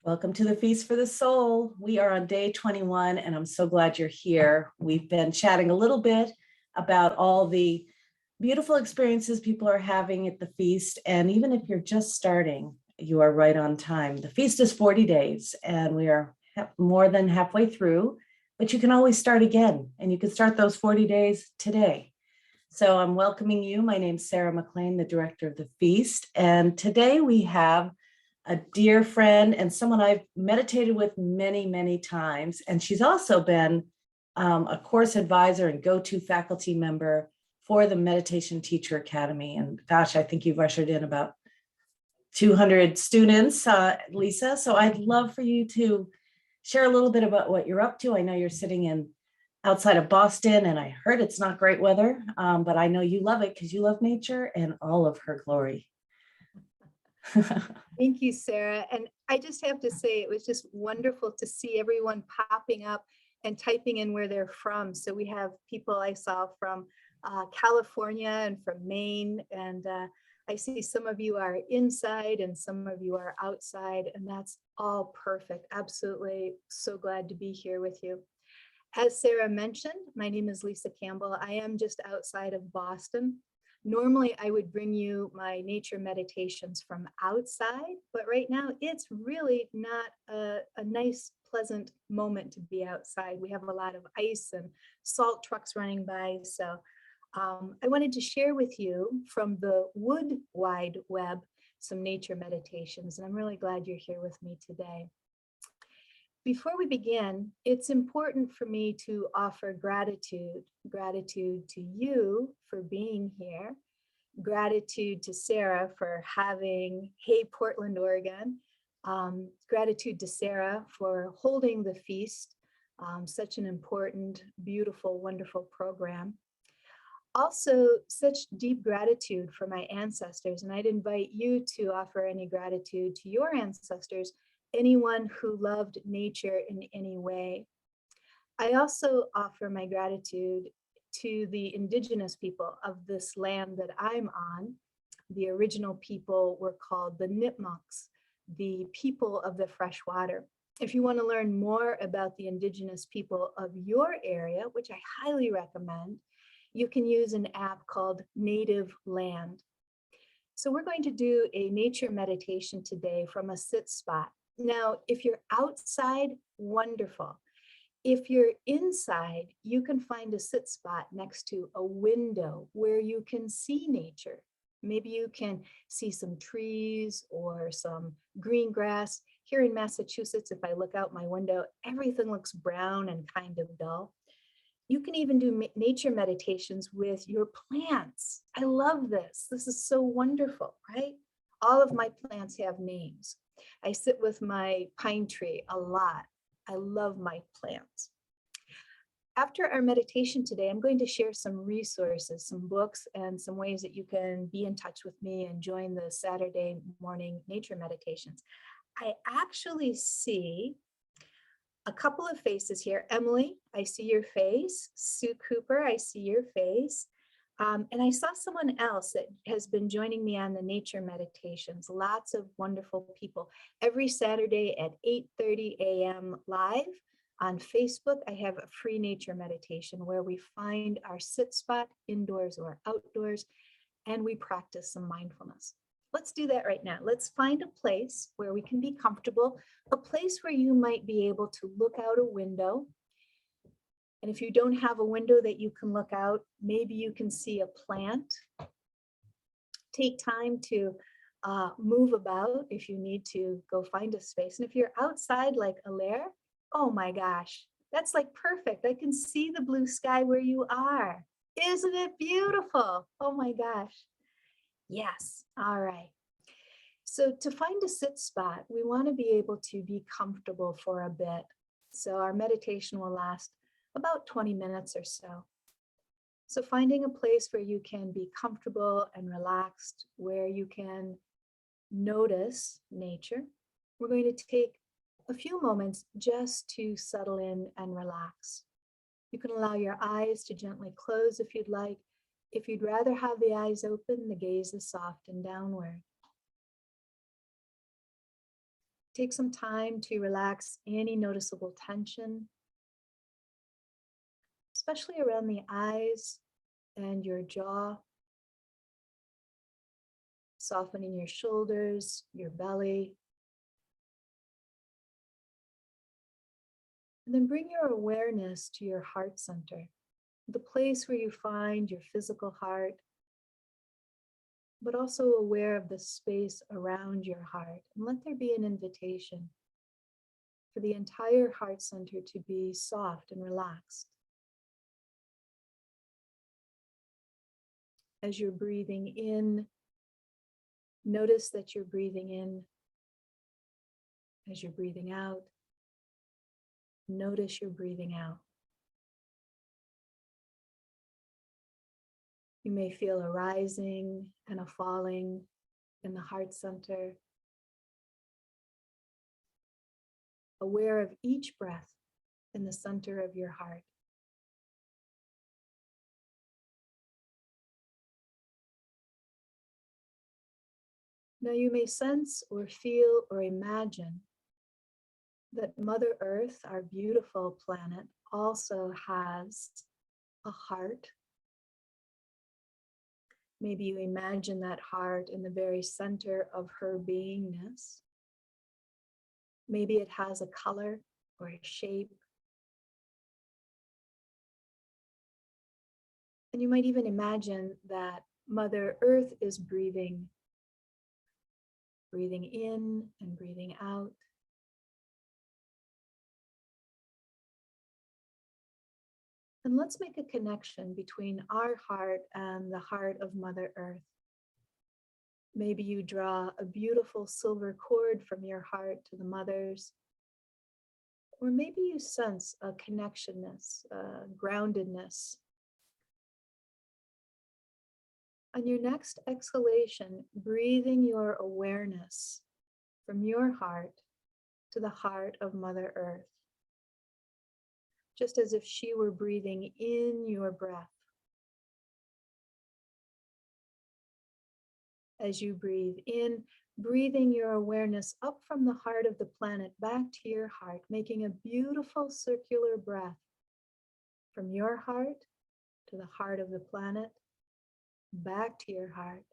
Welcome to the Feast for the Soul. We are on day 21, and I'm so glad you're here. We've been chatting a little bit about all the beautiful experiences people are having at the feast. And even if you're just starting, you are right on time. The feast is 40 days, and we are more than halfway through, but you can always start again, and you can start those 40 days today. So I'm welcoming you. My name's Sarah McLean, the director of the feast. And today we have a dear friend and someone I've meditated with many, many times. And she's also been a course advisor and go-to faculty member for the Meditation Teacher Academy. And gosh, I think you've ushered in about 200 students, Lisa. So I'd love for you to share a little bit about what you're up to. I know you're sitting in outside of Boston, and I heard it's not great weather, but I know you love it because you love nature and all of her glory. Thank you, Sarah. And I just have to say, it was just wonderful to see everyone popping up and typing in where they're from. So we have people I saw from California and from Maine. And I see some of you are inside and some of you are outside. And that's all perfect. Absolutely so glad to be here with you. As Sarah mentioned, my name is Lisa Campbell. I am just outside of Boston. Normally, I would bring you my nature meditations from outside, but right now it's really not a nice, pleasant moment to be outside. We have a lot of ice and salt trucks running by. So I wanted to share with you from the Wood Wide Web some nature meditations, and I'm really glad you're here with me today. Before we begin, it's important for me to offer gratitude to you for being here, gratitude to Sarah for having Hey Portland, Oregon, gratitude to Sarah for holding the feast, such an important, beautiful, wonderful program. Also, such deep gratitude for my ancestors, and I'd invite you to offer any gratitude to your ancestors, anyone who loved nature in any way. I also offer my gratitude to the indigenous people of this land that I'm on. The original people were called the Nipmucs, the people of the fresh water. If you want to learn more about the indigenous people of your area, which I highly recommend, you can use an app called Native Land. So we're going to do a nature meditation today from a sit spot. Now, if you're outside, wonderful. If you're inside, you can find a sit spot next to a window where you can see nature. Maybe you can see some trees or some green grass. Here in Massachusetts, if I look out my window, everything looks brown and kind of dull. You can even do nature meditations with your plants. I love this. This is so wonderful, right? All of my plants have names. I sit with my pine tree a lot. I love my plants. After our meditation today, I'm going to share some resources, some books, and some ways that you can be in touch with me and join the Saturday morning nature meditations. I actually see a couple of faces here. Emily, I see your face. Sue Cooper, I see your face. And I saw someone else that has been joining me on the nature meditations. Lots of wonderful people. Every Saturday at 8:30 a.m. live on Facebook, I have a free nature meditation where we find our sit spot indoors or outdoors, and we practice some mindfulness. Let's do that right now. Let's find a place where we can be comfortable, a place where you might be able to look out a window. And if you don't have a window that you can look out, maybe you can see a plant. Take time to move about if you need to go find a space. And if you're outside like Alaire, oh my gosh, that's like perfect. I can see the blue sky where you are. Isn't it beautiful? Oh my gosh. Yes. All right. So to find a sit spot, we want to be able to be comfortable for a bit. So our meditation will last about 20 minutes or so. So finding a place where you can be comfortable and relaxed, where you can notice nature. We're going to take a few moments just to settle in and relax. You can allow your eyes to gently close if you'd like. If you'd rather have the eyes open, the gaze is soft and downward. Take some time to relax any noticeable tension, especially around the eyes and your jaw, softening your shoulders, your belly. And then bring your awareness to your heart center, the place where you find your physical heart, but also aware of the space around your heart. And let there be an invitation for the entire heart center to be soft and relaxed. As you're breathing in, notice that you're breathing in. As you're breathing out, notice you're breathing out. You may feel a rising and a falling in the heart center. Aware of each breath in the center of your heart. Now you may sense or feel or imagine that Mother Earth, our beautiful planet, also has a heart. Maybe you imagine that heart in the very center of her beingness. Maybe it has a color or a shape. And you might even imagine that Mother Earth is breathing in and breathing out. And let's make a connection between our heart and the heart of Mother Earth. Maybe you draw a beautiful silver cord from your heart to the mother's, or maybe you sense a connectionness, groundedness. On your next exhalation, breathing your awareness from your heart to the heart of Mother Earth, just as if she were breathing in your breath. As you breathe in, breathing your awareness up from the heart of the planet back to your heart, making a beautiful circular breath from your heart to the heart of the planet, back to your heart,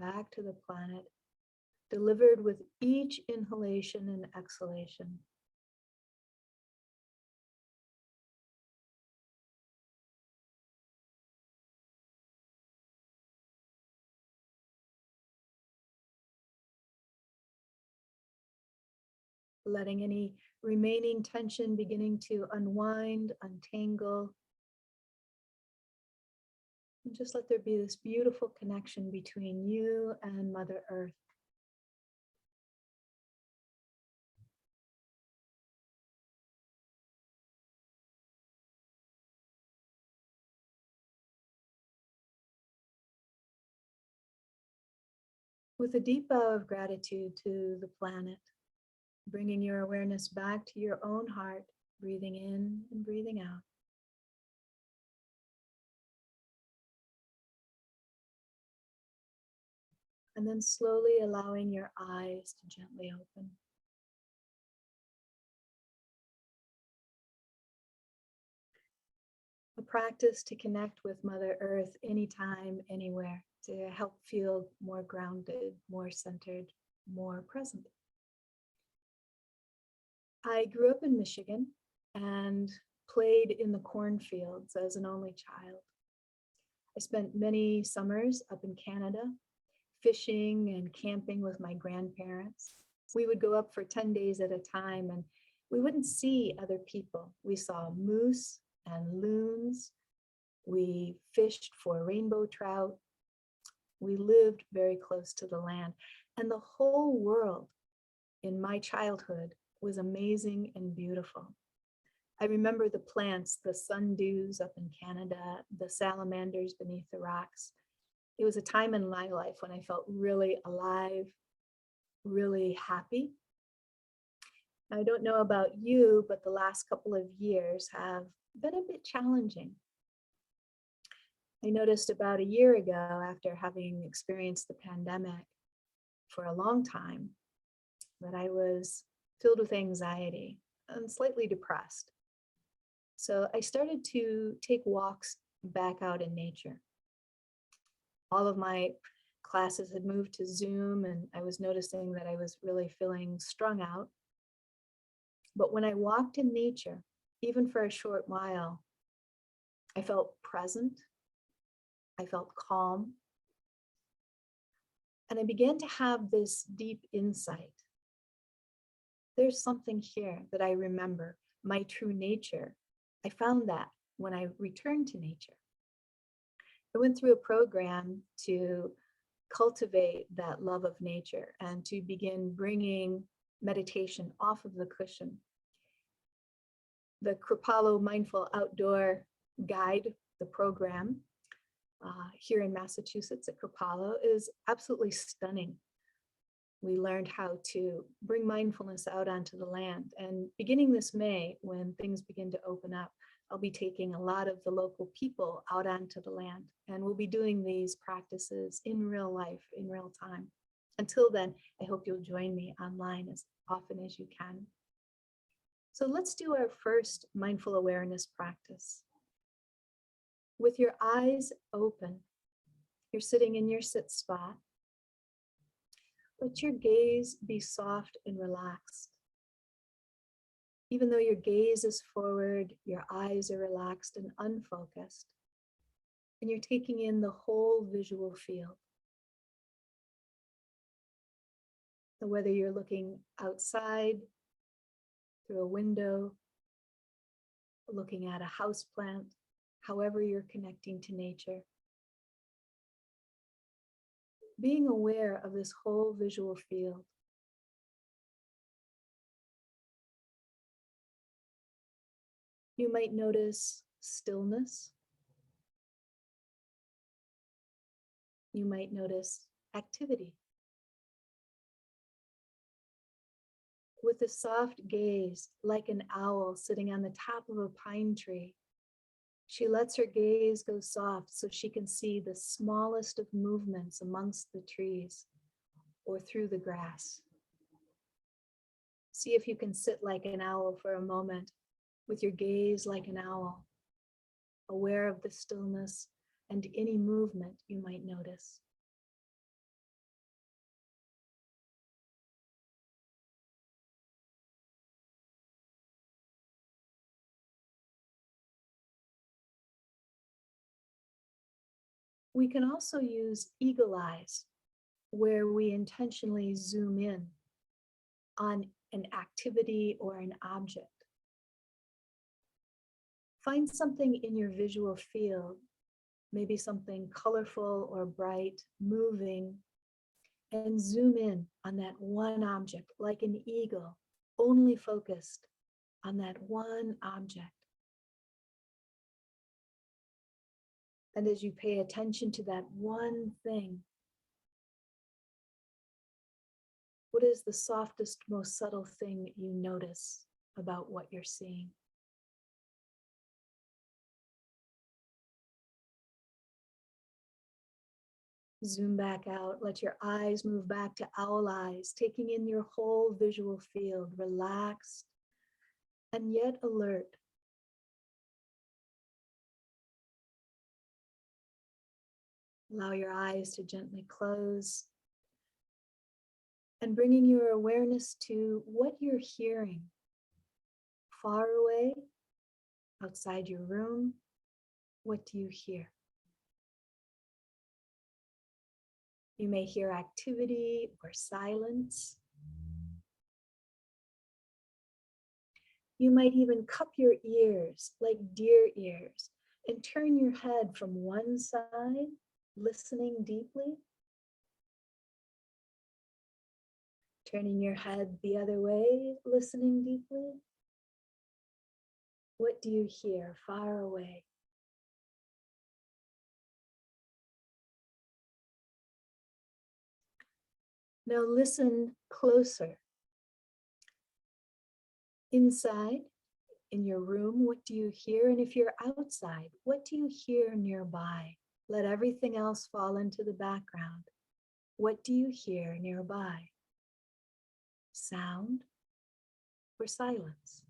back to the planet, delivered with each inhalation and exhalation. Letting any remaining tension beginning to unwind, untangle. And just let there be this beautiful connection between you and Mother Earth. With a deep bow of gratitude to the planet, bringing your awareness back to your own heart, breathing in and breathing out. And then slowly allowing your eyes to gently open. A practice to connect with Mother Earth anytime, anywhere, to help feel more grounded, more centered, more present. I grew up in Michigan and played in the cornfields as an only child. I spent many summers up in Canada, fishing and camping with my grandparents. We would go up for 10 days at a time and we wouldn't see other people. We saw moose and loons. We fished for rainbow trout. We lived very close to the land. And the whole world in my childhood was amazing and beautiful. I remember the plants, the sundews up in Canada, the salamanders beneath the rocks. It was a time in my life when I felt really alive, really happy. I don't know about you, but the last couple of years have been a bit challenging. I noticed about a year ago, after having experienced the pandemic for a long time, that I was filled with anxiety and slightly depressed. So I started to take walks back out in nature. All of my classes had moved to Zoom, and I was noticing that I was really feeling strung out. But when I walked in nature, even for a short while, I felt present, I felt calm, and I began to have this deep insight. There's something here that I remember, my true nature. I found that when I returned to nature. I went through a program to cultivate that love of nature and to begin bringing meditation off of the cushion. The Kripalu Mindful Outdoor Guide, the program here in Massachusetts at Kripalu, is absolutely stunning. We learned how to bring mindfulness out onto the land. And beginning this May, when things begin to open up, I'll be taking a lot of the local people out onto the land, and we'll be doing these practices in real life, in real time. Until then, I hope you'll join me online as often as you can. So let's do our first mindful awareness practice. With your eyes open, you're sitting in your sit spot. Let your gaze be soft and relaxed. Even though your gaze is forward, your eyes are relaxed and unfocused, and you're taking in the whole visual field. So whether you're looking outside through a window, looking at a houseplant, however you're connecting to nature, being aware of this whole visual field. You might notice stillness. You might notice activity. With a soft gaze, like an owl sitting on the top of a pine tree, she lets her gaze go soft so she can see the smallest of movements amongst the trees or through the grass. See if you can sit like an owl for a moment, with your gaze like an owl, aware of the stillness and any movement you might notice. We can also use eagle eyes, where we intentionally zoom in on an activity or an object. Find something in your visual field, maybe something colorful or bright, moving, and zoom in on that one object, like an eagle, only focused on that one object. And as you pay attention to that one thing, what is the softest, most subtle thing you notice about what you're seeing? Zoom back out, let your eyes move back to owl eyes, taking in your whole visual field, relaxed and yet alert. Allow your eyes to gently close and bringing your awareness to what you're hearing. Far away, outside your room, what do you hear? You may hear activity or silence. You might even cup your ears like deer ears and turn your head from one side, listening deeply. Turning your head the other way, listening deeply. What do you hear far away? Now listen closer. Inside, in your room, what do you hear? And if you're outside, what do you hear nearby? Let everything else fall into the background. What do you hear nearby? sound, or silence?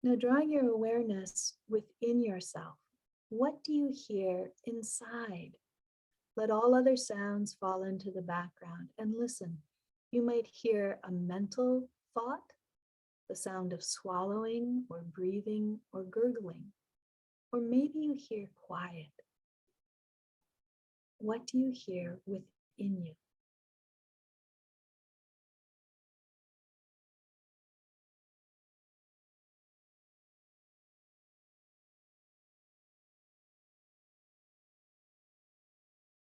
Now, drawing your awareness within yourself, what do you hear inside? Let all other sounds fall into the background and listen. You might hear a mental thought, the sound of swallowing or breathing or gurgling, or maybe you hear quiet. What do you hear within you?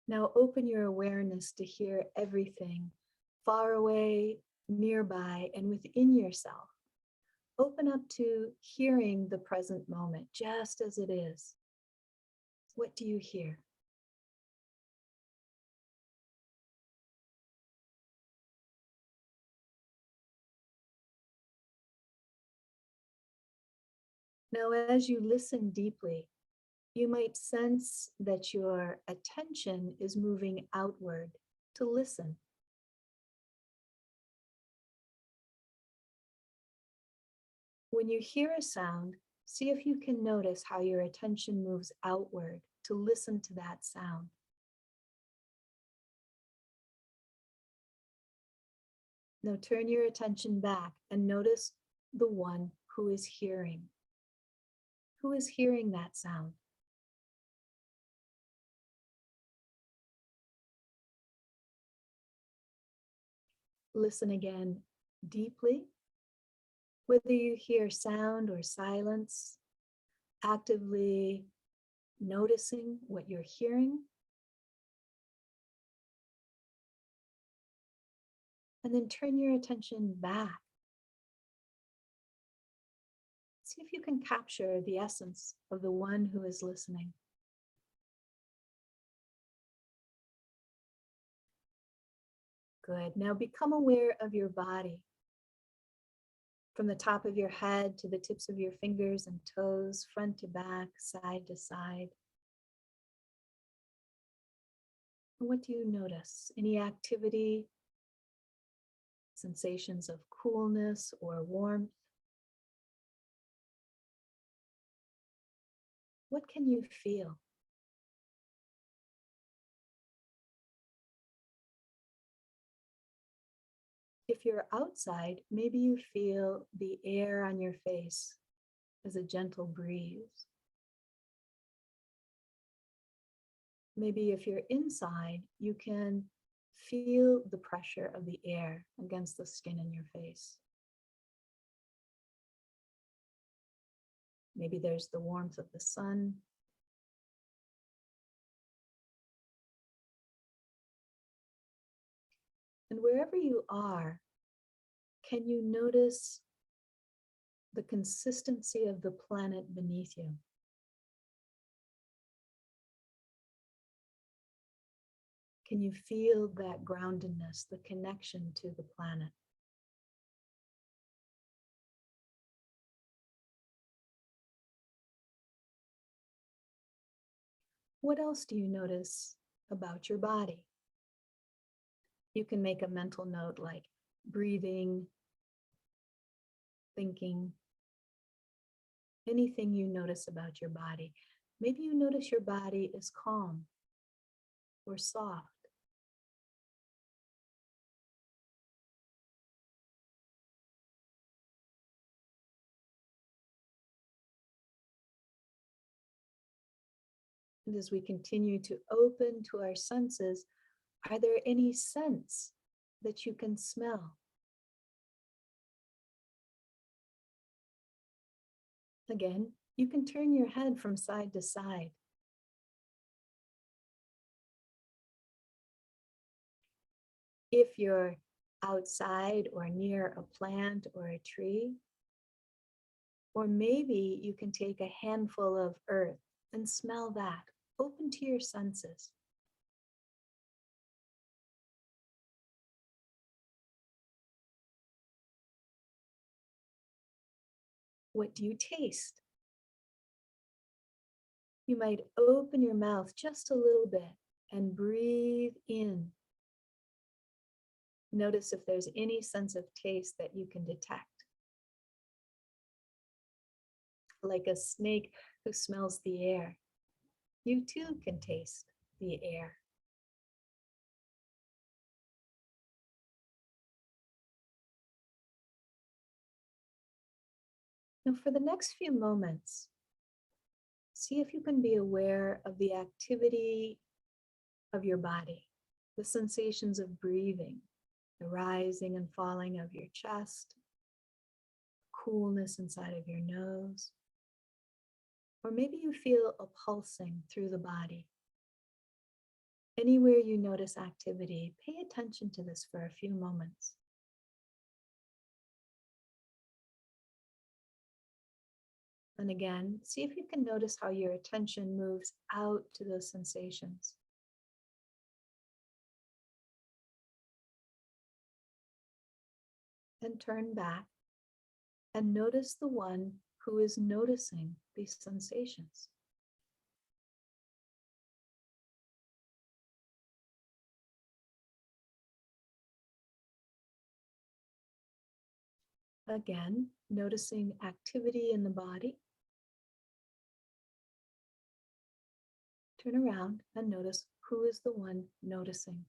Now open your awareness to hear everything far away, nearby, and within yourself. Open up to hearing the present moment just as it is. What do you hear? Now, as you listen deeply, you might sense that your attention is moving outward to listen. When you hear a sound, see if you can notice how your attention moves outward to listen to that sound. Now turn your attention back and notice the one who is hearing. Who is hearing that sound? Listen again deeply. Whether you hear sound or silence, actively noticing what you're hearing. And then turn your attention back. See if you can capture the essence of the one who is listening. Good. Now become aware of your body. From the top of your head to the tips of your fingers and toes, front to back, side to side. What do you notice? Any activity? Sensations of coolness or warmth? What can you feel? If you're outside, maybe you feel the air on your face as a gentle breeze. Maybe if you're inside, you can feel the pressure of the air against the skin in your face. Maybe there's the warmth of the sun. And wherever you are, can you notice the consistency of the planet beneath you? Can you feel that groundedness, the connection to the planet? What else do you notice about your body? You can make a mental note like breathing, thinking, anything you notice about your body. Maybe you notice your body is calm or soft. And as we continue to open to our senses, are there any scents that you can smell? Again, you can turn your head from side to side. If you're outside or near a plant or a tree, or maybe you can take a handful of earth and smell that. Open to your senses. What do you taste? You might open your mouth just a little bit and breathe in. Notice if there's any sense of taste that you can detect. Like a snake who smells the air, you too can taste the air. Now, for the next few moments, see if you can be aware of the activity of your body, the sensations of breathing, the rising and falling of your chest, coolness inside of your nose, or maybe you feel a pulsing through the body. Anywhere you notice activity, pay attention to this for a few moments. And again, see if you can notice how your attention moves out to those sensations. And turn back and notice the one who is noticing these sensations. Again, noticing activity in the body. Turn around and notice who is the one noticing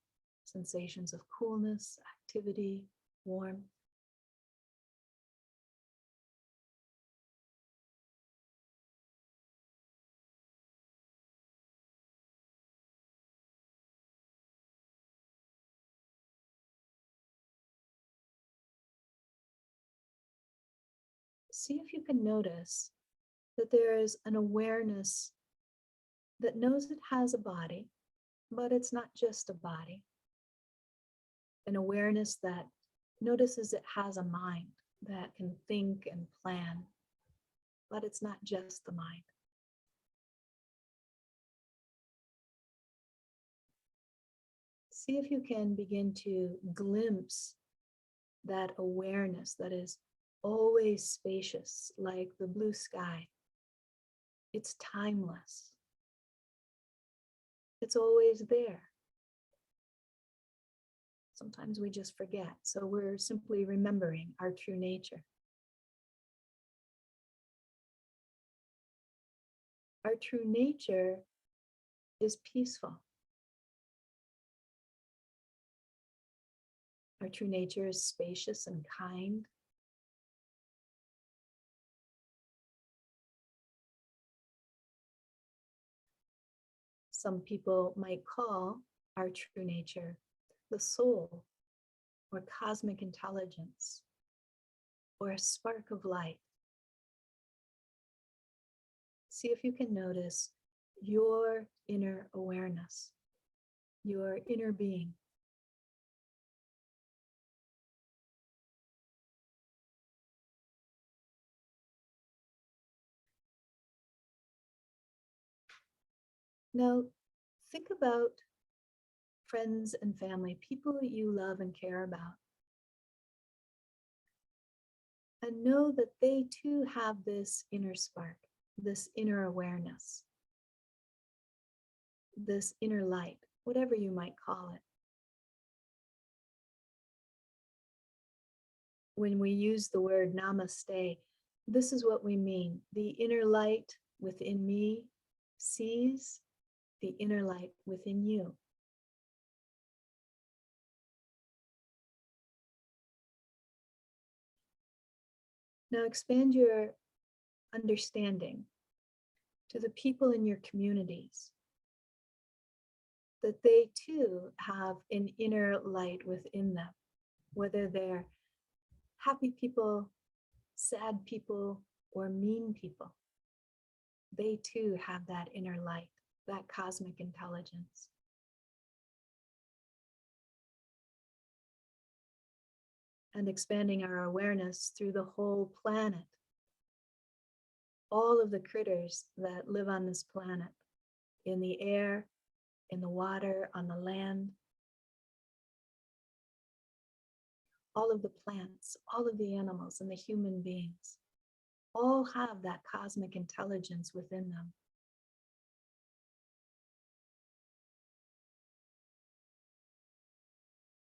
sensations of coolness, activity, warmth. See if you can notice that there is an awareness that knows it has a body, but it's not just a body. An awareness that notices it has a mind that can think and plan, but it's not just the mind. See if you can begin to glimpse that awareness that is always spacious, like the blue sky. It's timeless. It's always there. Sometimes we just forget, so we're simply remembering our true nature. Our true nature is peaceful. Our true nature is spacious and kind. Some people might call our true nature the soul, or cosmic intelligence, or a spark of light. See if you can notice your inner awareness, your inner being. Now, think about friends and family, people that you love and care about. And know that they too have this inner spark, this inner awareness, this inner light, whatever you might call it. When we use the word namaste, this is what we mean. The inner light within me sees the inner light within you. Now expand your understanding to the people in your communities, that they too have an inner light within them, whether they're happy people, sad people, or mean people. They too have that inner light, that cosmic intelligence. And expanding our awareness through the whole planet. All of the critters that live on this planet, in the air, in the water, on the land. All of the plants, all of the animals, and the human beings. all have that cosmic intelligence within them.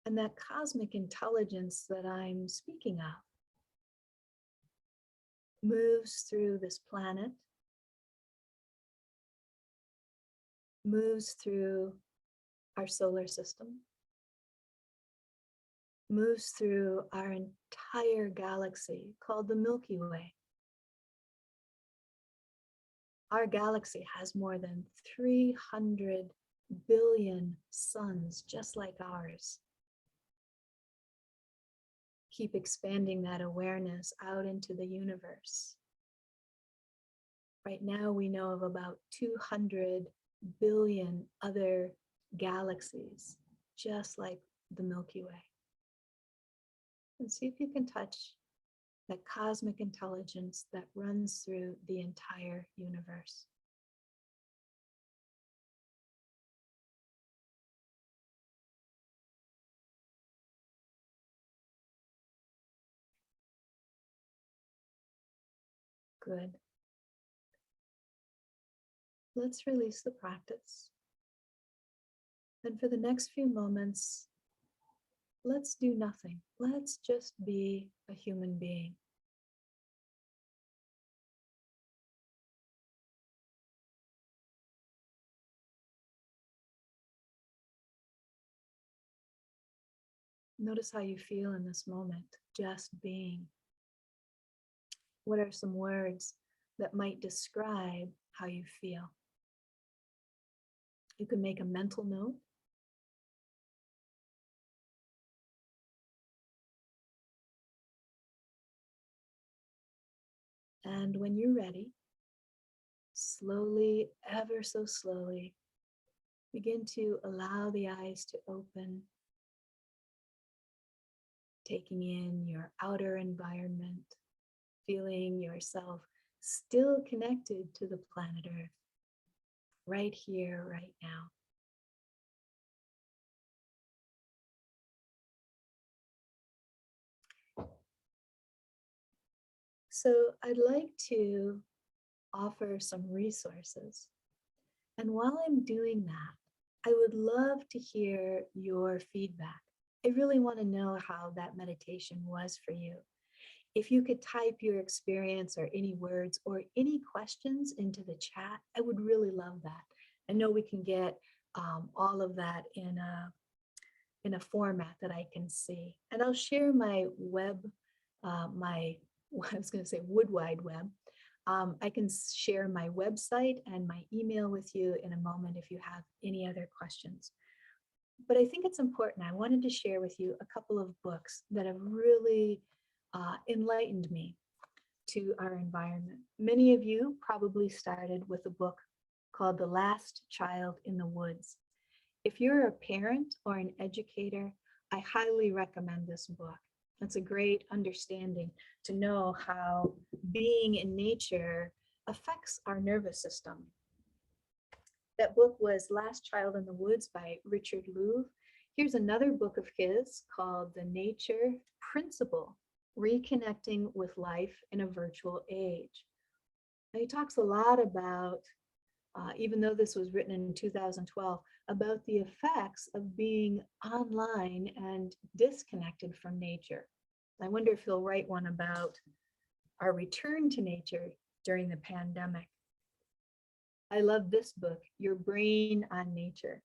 And that cosmic intelligence that I'm speaking of moves through this planet, moves through our solar system, moves through our entire galaxy called the Milky Way. Our galaxy has more than 300 billion suns, just like ours. Keep expanding that awareness out into the universe. Right now, we know of about 200 billion other galaxies, just like the Milky Way. And see if you can touch that cosmic intelligence that runs through the entire universe. Good. Let's release the practice. And for the next few moments, let's do nothing. Let's just be a human being. Notice how you feel in this moment, just being. What are some words that might describe how you feel? You can make a mental note. And when you're ready, slowly, ever so slowly, begin to allow the eyes to open, taking in your outer environment, feeling yourself still connected to the planet Earth, right here, right now. So I'd like to offer some resources. And while I'm doing that, I would love to hear your feedback. I really want to know how that meditation was for you. If you could type your experience or any words or any questions into the chat, I would really love that. I know we can get all of that in a format that I can see. And I'll share my I was going to say Wood Wide Web. I can share my website and my email with you in a moment if you have any other questions. But I think it's important. I wanted to share with you a couple of books that have really enlightened me to our environment. Many of you probably started with a book called The Last Child in the Woods. If you're a parent or an educator, I highly recommend this book. It's a great understanding to know how being in nature affects our nervous system. That book was Last Child in the Woods by Richard Louv. Here's another book of his called The Nature Principle, Reconnecting with Life in a Virtual Age. Now, he talks a lot about, even though this was written in 2012, about the effects of being online and disconnected from nature. I wonder if he'll write one about our return to nature during the pandemic. I love this book, Your Brain on Nature.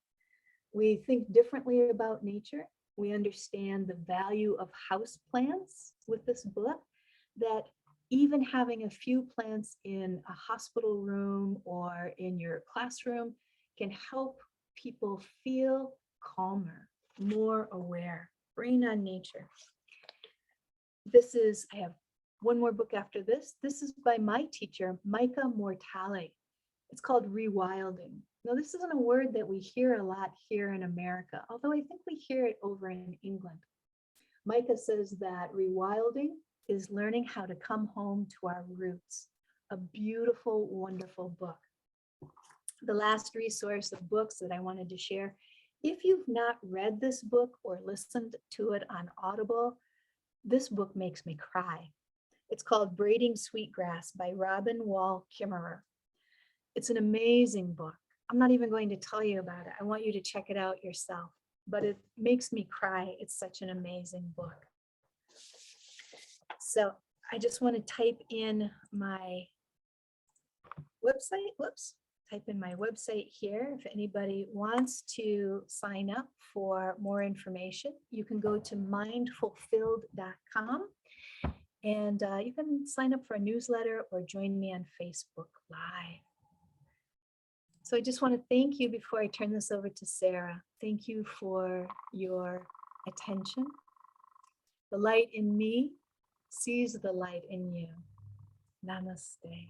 We think differently about nature. We understand the value of house plants with this book, that even having a few plants in a hospital room or in your classroom can help people feel calmer, more aware. Brain on Nature. I have one more book after this. This is by my teacher, Micah Mortale. It's called Rewilding. Now, this isn't a word that we hear a lot here in America, although I think we hear it over in England. Micah says that rewilding is learning how to come home to our roots. A beautiful, wonderful book. The last resource of books that I wanted to share, if you've not read this book or listened to it on Audible, this book makes me cry. It's called Braiding Sweetgrass by Robin Wall Kimmerer. It's an amazing book. I'm not even going to tell you about it. I want you to check it out yourself, but it makes me cry. It's such an amazing book. So I just want to type in my website. Whoops. Type in my website here. If anybody wants to sign up for more information, you can go to mindfulfilled.com and you can sign up for a newsletter or join me on Facebook Live. So I just want to thank you before I turn this over to Sarah. Thank you for your attention. The light in me sees the light in you. Namaste.